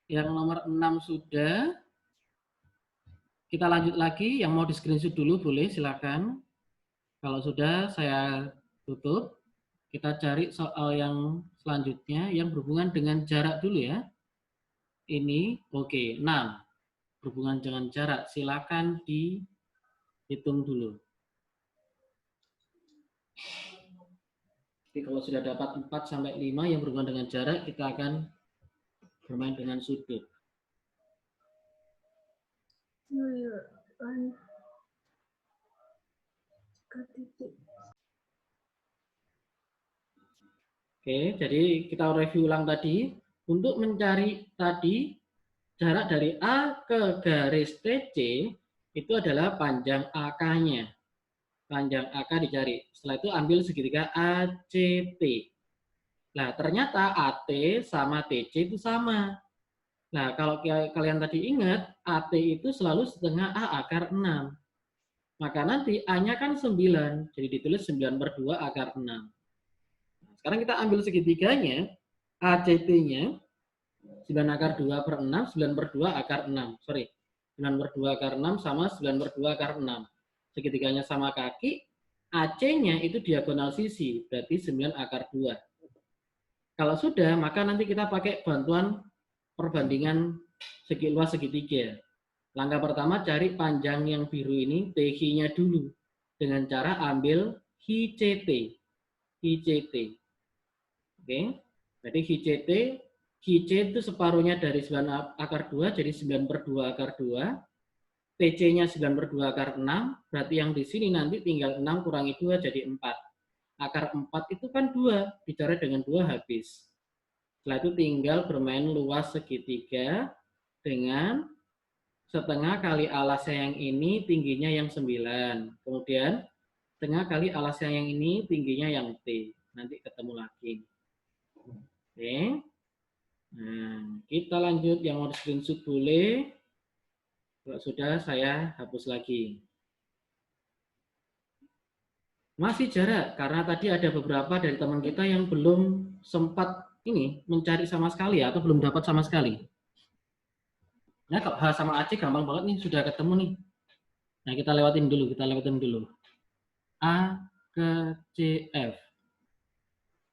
Yang nomor 6 sudah. Kita lanjut lagi, yang mau di screenshot dulu boleh, silakan. Kalau sudah saya tutup. Kita cari soal yang selanjutnya yang berhubungan dengan jarak dulu ya. Ini oke, 6. Berhubungan dengan jarak, silakan dihitung dulu. Jadi kalau sudah dapat 4 sampai 5 yang berhubungan dengan jarak, kita akan bermain dengan sudut. Oke, jadi kita review ulang tadi. Untuk mencari tadi jarak dari A ke garis TC itu adalah panjang AK-nya. Panjang AK dicari. Setelah itu ambil segitiga ACT. Nah, ternyata AT sama TC itu sama. Nah, kalau kalian tadi ingat, AT itu selalu setengah A akar 6. Maka nanti A-nya kan 9. Jadi ditulis 9/2 akar 6. Sekarang kita ambil segitiganya, ACT-nya 9 akar 2/6, 9/2 akar 6. Sorry, 9/2 akar 6 sama 9/2 akar 6. Segitiganya sama kaki, AC-nya itu diagonal sisi, berarti 9 akar 2. Kalau sudah, maka nanti kita pakai bantuan perbandingan segi luas segitiga. Langkah pertama, cari panjang yang biru ini, TH-nya dulu. Dengan cara ambil HCT. HCT. Oke, jadi HCT, HC itu separuhnya dari 9 akar 2, jadi 9/2 akar 2. TC-nya 9/2 akar 6, berarti yang di sini nanti tinggal 6 kurangi 2 jadi 4. Akar 4 itu kan 2, bicara dengan 2 habis. Setelah itu tinggal bermain luas segitiga dengan setengah kali alasnya yang ini tingginya yang 9. Kemudian setengah kali alasnya yang ini tingginya yang T. Nanti ketemu lagi. Oke. Nah, kita lanjut yang mau screenshot boleh. Kalau sudah saya hapus lagi. Masih jarak karena tadi ada beberapa dari teman kita yang belum sempat ini mencari sama sekali atau belum dapat sama sekali. Nah, kalau H sama AC gampang banget nih, sudah ketemu nih. Nah, kita lewatin dulu. A ke CF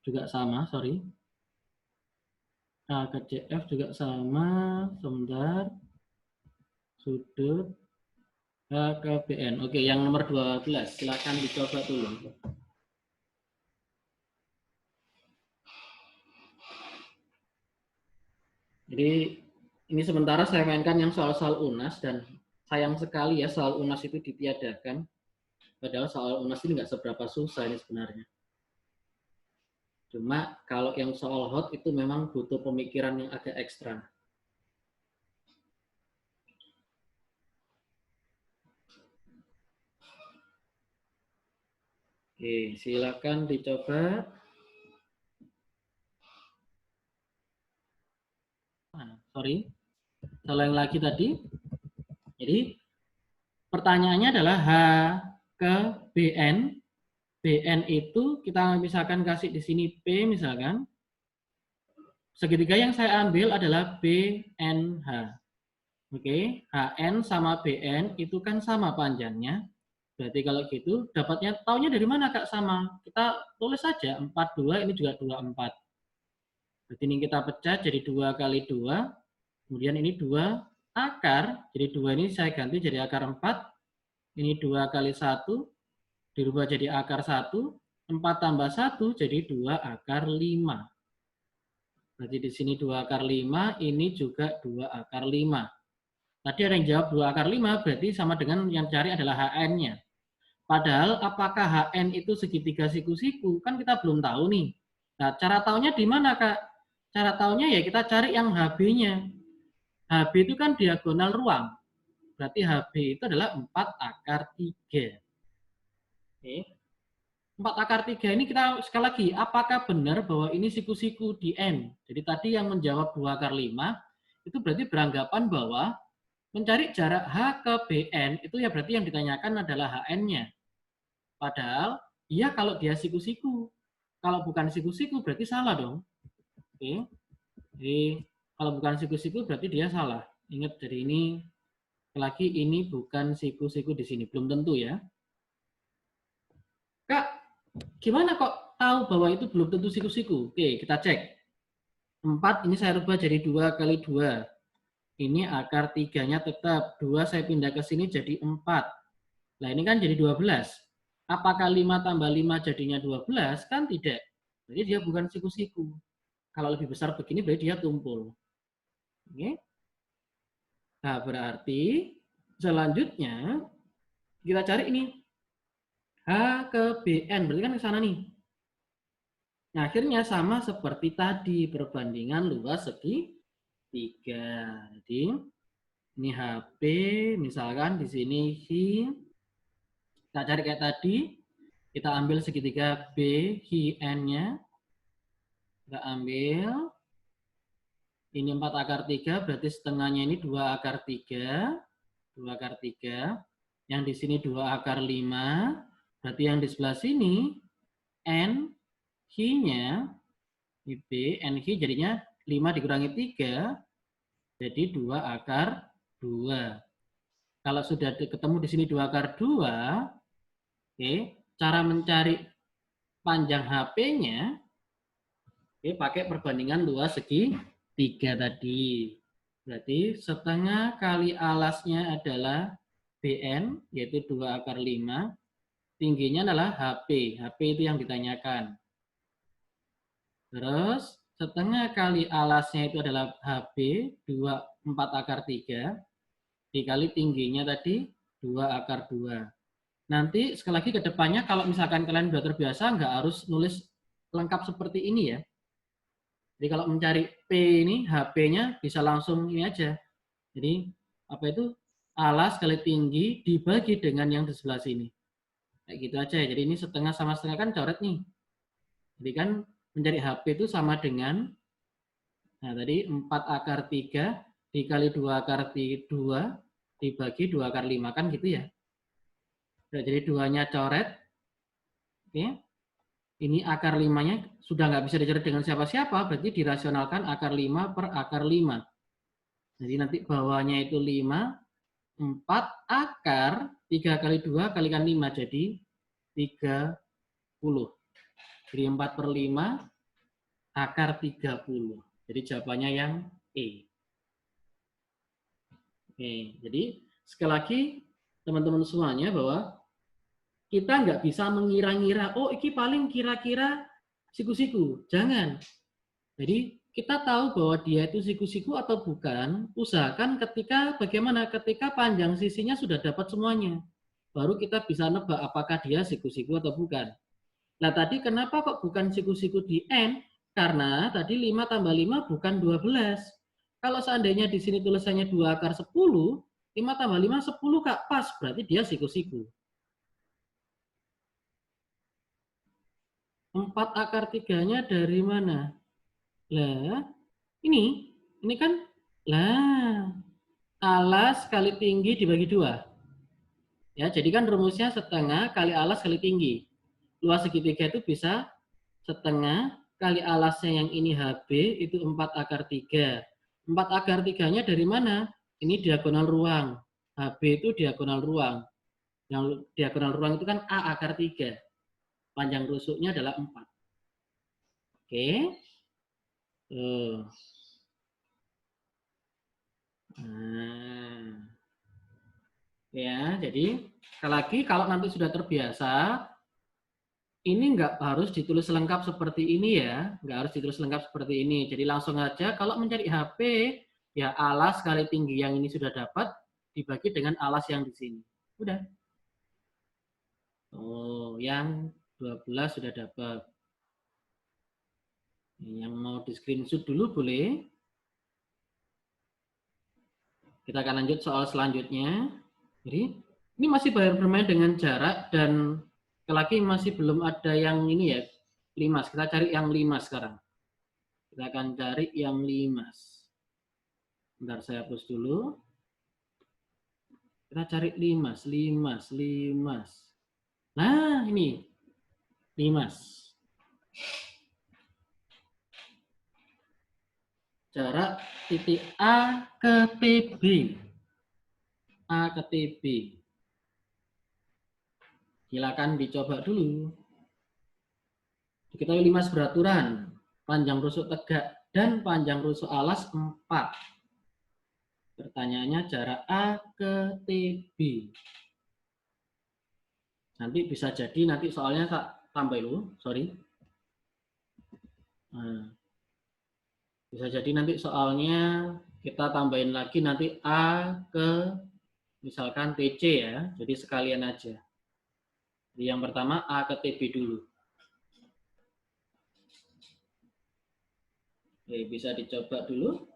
juga sama, sorry. A ke CF juga sama, sebentar. Sudut H ke BN. Oke, yang nomor 12, silakan dicoba dulu. Jadi ini sementara saya mainkan yang soal-soal UNAS dan sayang sekali ya soal UNAS itu ditiadakan. Padahal soal UNAS ini nggak seberapa susah ini sebenarnya. Cuma kalau yang soal hot itu memang butuh pemikiran yang agak ekstra. Oke, silakan dicoba. Sorry, saya ulang lagi tadi. Jadi pertanyaannya adalah H ke BN. BN itu kita misalkan kasih di sini P misalkan. Segitiga yang saya ambil adalah BNH. Oke, HN sama BN itu kan sama panjangnya. Berarti kalau gitu dapatnya taunya dari mana Kak sama? Kita tulis saja 42 ini juga 24. Berarti ini kita pecah jadi 2 kali 2. Kemudian ini 2 akar. Jadi 2 ini saya ganti jadi akar 4. Ini 2 kali 1 dirubah jadi akar 1. 4 tambah 1 jadi 2 akar 5. Berarti di sini 2 akar 5, ini juga 2 akar 5. Tadi ada yang jawab 2 akar 5, berarti sama dengan yang cari adalah HN-nya. Padahal apakah HN itu segitiga siku-siku? Kan kita belum tahu nih. Nah, cara taunya di mana, Kak? Cara taunya ya kita cari yang HB-nya. HB itu kan diagonal ruang. Berarti HB itu adalah 4 akar 3. Oke. 4 akar 3 ini kita sekali lagi, apakah benar bahwa ini siku-siku di N? Jadi tadi yang menjawab 2 akar 5, itu berarti beranggapan bahwa mencari jarak H ke BN, itu ya berarti yang ditanyakan adalah HN-nya. Padahal, iya kalau dia siku-siku. Kalau bukan siku-siku berarti salah dong. Oke. Jadi, Kalau bukan siku-siku berarti dia salah. Ingat, dari ini lagi ini bukan siku-siku di sini, belum tentu ya. Kak, gimana kok tahu bahwa itu belum tentu siku-siku? Oke, kita cek. 4 ini saya rubah jadi 2 kali 2. Ini akar 3-nya tetap. 2 saya pindah ke sini jadi 4. Nah, ini kan jadi 12. Apakah 5 tambah 5 jadinya 12? Kan tidak. Jadi dia bukan siku-siku. Kalau lebih besar begini berarti dia tumpul. Oke. Nah, berarti selanjutnya kita cari ini. H ke BN, berarti kan ke sana nih. Nah, akhirnya sama seperti tadi, perbandingan luas segitiga. Jadi, ini HP, misalkan di sini hi, kita cari kayak tadi, kita ambil segitiga B, hi, N-nya, kita ambil, ini 4 akar 3, berarti setengahnya ini 2 akar 3, 2 akar 3, yang di sini 2 akar 5, berarti yang di sebelah sini, N, hi-nya, B, N, hi jadinya 5 dikurangi 3, jadi 2 akar 2. Kalau sudah ketemu di sini 2 akar 2, oke, cara mencari panjang HP-nya, oke, pakai perbandingan luas segitiga tadi. Berarti setengah kali alasnya adalah BN, yaitu 2 akar 5. Tingginya adalah HP. HP itu yang ditanyakan. Terus setengah kali alasnya itu adalah HB, 4 akar 3. Dikali tingginya tadi 2 akar 2. Nanti sekali lagi ke depannya kalau misalkan kalian sudah terbiasa nggak harus nulis lengkap seperti ini ya. Jadi kalau mencari P ini, HP-nya bisa langsung ini aja. Jadi apa itu? Alas kali tinggi dibagi dengan yang di sebelah sini. Kayak gitu aja ya. Jadi ini setengah sama setengah kan coret nih. Jadi kan mencari HP itu sama dengan, nah tadi 4 akar 3 dikali 2 akar 2 dibagi 2 akar 5 kan gitu ya. Nah, jadi 2-nya coret. Oke. Ini akar 5-nya sudah nggak bisa dicoret dengan siapa-siapa, berarti dirasionalkan akar 5 per akar 5. Jadi nanti bawahnya itu 5, 4 akar 3 kali 2 kalikan 5 jadi 30. Jadi 4 per 5 akar 30. Jadi jawabannya yang E. Oke, jadi sekali lagi teman-teman semuanya bahwa kita nggak bisa mengira-ngira, oh ini paling kira-kira siku-siku. Jangan. Jadi kita tahu bahwa dia itu siku-siku atau bukan, usahakan ketika panjang sisinya sudah dapat semuanya. Baru kita bisa nebak apakah dia siku-siku atau bukan. Nah tadi kenapa kok bukan siku-siku di N? Karena tadi 5 tambah 5 bukan 12. Kalau seandainya di sini tulisannya 2 akar 10, 5 tambah 5, 10 Kak, pas. Berarti dia siku-siku. 4 akar 3-nya dari mana? Lah, ini kan, lah, alas kali tinggi dibagi 2. Ya, jadi kan rumusnya setengah kali alas kali tinggi. Luas segitiga itu bisa setengah kali alasnya yang ini HB itu 4 akar 3. 4 akar 3-nya dari mana? Ini diagonal ruang. HB itu diagonal ruang. Yang diagonal ruang itu kan A akar 3. Panjang rusuknya adalah 4. Oke. Nah. Ya, jadi sekali lagi kalau nanti sudah terbiasa, ini nggak harus ditulis lengkap seperti ini ya, nggak harus ditulis lengkap seperti ini. Jadi langsung aja kalau mencari HP, ya alas kali tinggi yang ini sudah dapat dibagi dengan alas yang di sini. Udah. Oh, yang 12 sudah dapat. Yang mau di screenshot dulu boleh. Kita akan lanjut soal selanjutnya. Jadi ini masih bermain dengan jarak dan lagi masih belum ada yang ini ya, limas. Kita cari yang limas sekarang. Kita akan cari yang limas. Bentar saya hapus dulu. Kita cari limas. Nah, ini limas. jarak titik A ke TB. A ke TB. Silakan dicoba dulu. Diketahui 5 beraturan, panjang rusuk tegak dan panjang rusuk alas 4. Pertanyaannya jarak A ke TB. Nanti bisa jadi nanti soalnya tak tambah dulu, sorry. Nah, bisa jadi nanti soalnya kita tambahin lagi nanti A ke misalkan TC ya. Jadi sekalian aja. Jadi yang pertama A ke TB dulu. Oke, bisa dicoba dulu.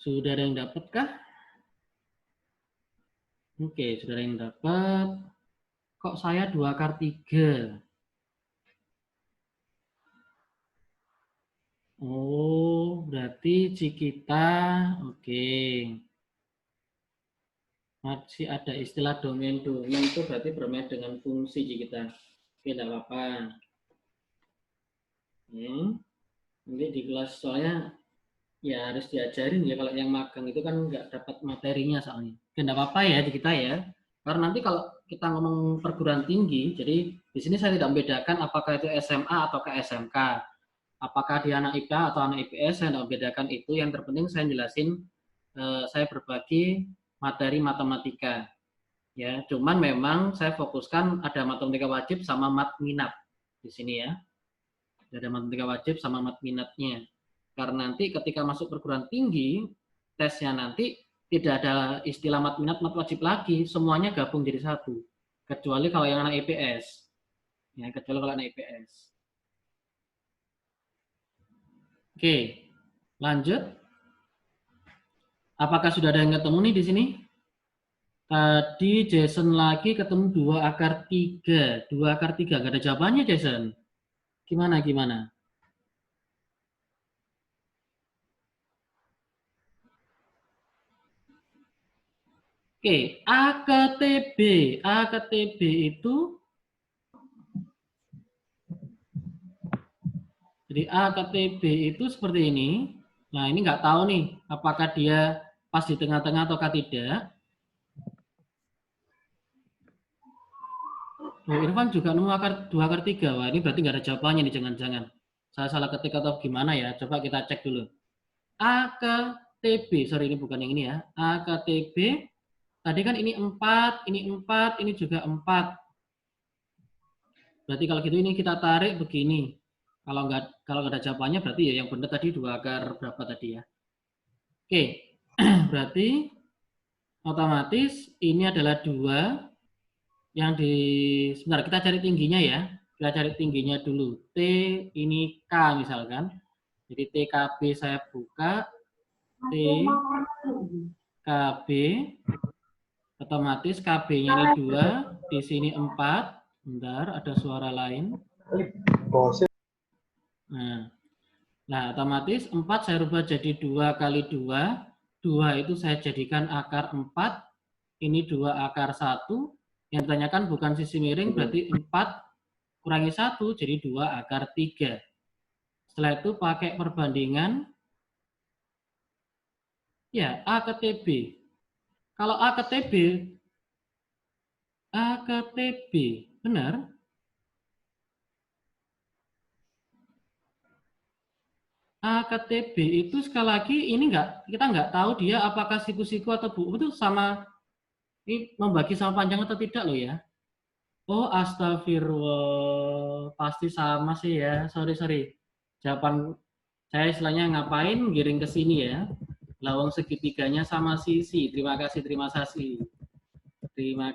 Sudah ada yang dapatkah? Oke, sudah ada yang dapat. Kok saya 2/3? Oh, berarti Cikita, oke. Masih ada istilah domain. Domain itu berarti bermain dengan fungsi Cikita. Oke, tidak apa-apa. Nanti di kelas soalnya ya harus diajarin ya, kalau yang magang itu kan nggak dapat materinya soalnya. Oke, tidak apa-apa ya Cikita ya. Karena nanti kalau kita ngomong perguruan tinggi, jadi di sini saya tidak membedakan apakah itu SMA atau ke SMK. Apakah dia anak IPA atau anak IPS, saya tidak membedakan itu. Yang terpenting saya jelasin, saya berbagi materi matematika. Ya, cuman memang saya fokuskan ada matematika wajib sama mat minat di sini ya. Ada matematika wajib sama mat minatnya. Karena nanti ketika masuk perguruan tinggi, tesnya nanti tidak ada istilah mat minat, mat wajib lagi, semuanya gabung jadi satu. Kecuali kalau yang anak IPS. Ya, kecuali kalau anak IPS. Oke, lanjut. Apakah sudah ada yang ketemu nih di sini? Tadi Jason lagi ketemu 2/3. 2/3, nggak ada jawabannya Jason. Gimana? Oke, A ke TB. A ke TB itu, jadi A ke TB itu seperti ini. Nah, ini nggak tahu nih, apakah dia pas di tengah-tengah ataukah tidak. Oh, Irfan juga nemu 2/3. Wah, ini berarti nggak ada jawabannya nih, jangan-jangan. Saya salah ketik atau gimana ya? Coba kita cek dulu. A ke TB, sorry ini bukan yang ini ya. A ke TB, tadi kan ini 4, ini juga 4. Berarti kalau gitu ini kita tarik begini. Kalau nggak ada jawabannya berarti ya yang benar tadi 2 berapa tadi ya. Oke, berarti otomatis ini adalah 2 yang di, sebentar kita cari tingginya ya. Kita cari tingginya dulu. T ini K misalkan. Jadi TKB saya buka. TKB. Otomatis KB-nya ini 2. Di sini 4. Bentar, ada suara lain. Nah, otomatis 4 saya rubah jadi 2 kali 2. 2 itu saya jadikan akar 4, ini 2 akar 1. Yang ditanyakan bukan sisi miring, berarti 4 kurangi 1, jadi 2 akar 3. Setelah itu pakai perbandingan, ya A ke TB. Kalau A ke TB, benar? A ke TB itu sekali lagi ini kita nggak tahu dia apakah siku-siku atau bu itu sama, ini membagi sama panjang atau tidak loh ya. Oh astagfirullah, pasti sama sih ya. Sorry. Jawaban saya istilahnya ngapain giring ke sini ya. Lawang segitiganya sama sisi. Terima kasih. Terima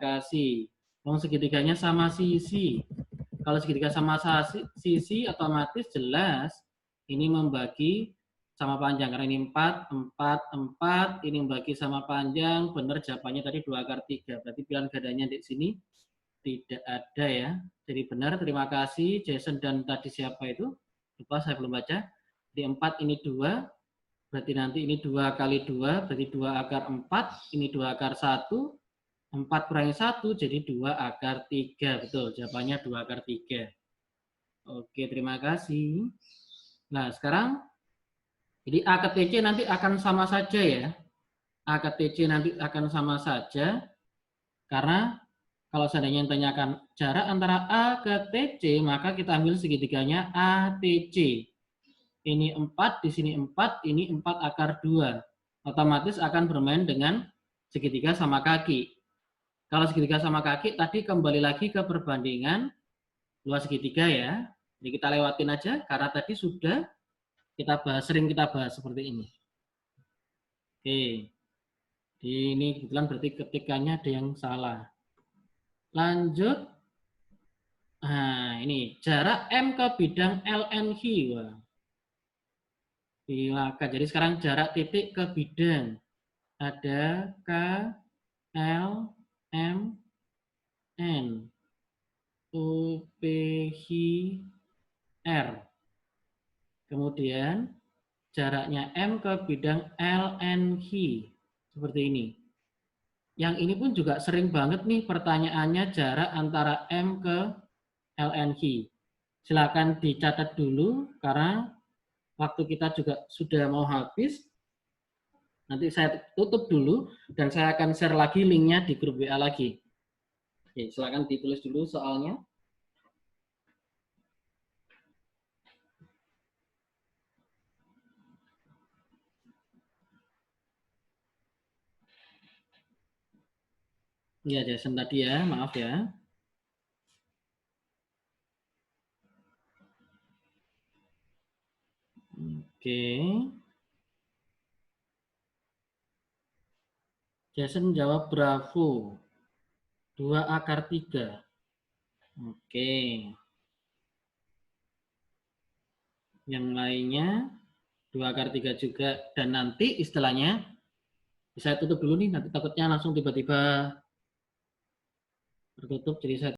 kasih. Lawang segitiganya sama sisi. Kalau segitiga sama sisi otomatis jelas ini membagi sama panjang. Karena ini 4, 4, 4. Ini membagi sama panjang. Benar jawabannya tadi 2 akar 3. Berarti pilihan gadanya di sini tidak ada ya. Jadi benar, terima kasih Jason dan tadi siapa itu? Lupa, saya belum baca. Di 4 ini 2. Berarti nanti ini 2 kali 2. Berarti 2 akar 4. Ini 2 akar 1. 4 kurangi 1 jadi 2 akar 3. Betul, jawabannya 2 akar 3. Oke, terima kasih. Nah, sekarang jadi A ke TC nanti akan sama saja ya. A ke TC nanti akan sama saja. Karena kalau seandainya tanyakan jarak antara A ke TC, maka kita ambil segitiganya ATC. Ini 4, di sini 4, ini 4 akar 2. Otomatis akan bermain dengan segitiga sama kaki. Kalau segitiga sama kaki, tadi kembali lagi ke perbandingan luas segitiga ya. Jadi kita lewatin aja, karena tadi sudah sering kita bahas seperti ini. Oke. Ini kebetulan berarti ketikanya ada yang salah. Lanjut. Nah, ini jarak M ke bidang LNQ. Wah. Jadi sekarang jarak titik ke bidang. Ada K, L, M, N, O, P, H, R. Kemudian jaraknya M ke bidang LNQ. Seperti ini. Yang ini pun juga sering banget nih pertanyaannya jarak antara M ke LNQ. Silakan dicatat dulu karena waktu kita juga sudah mau habis. Nanti saya tutup dulu dan saya akan share lagi linknya di grup WA lagi. Oke, silakan ditulis dulu soalnya. Ya, Jason tadi ya, maaf ya. Oke. Jason jawab bravo. 2 akar 3. Oke. Yang lainnya 2 akar 3 juga. Dan nanti istilahnya, saya tutup dulu nih, nanti takutnya langsung tiba-tiba tertutup, jadi saya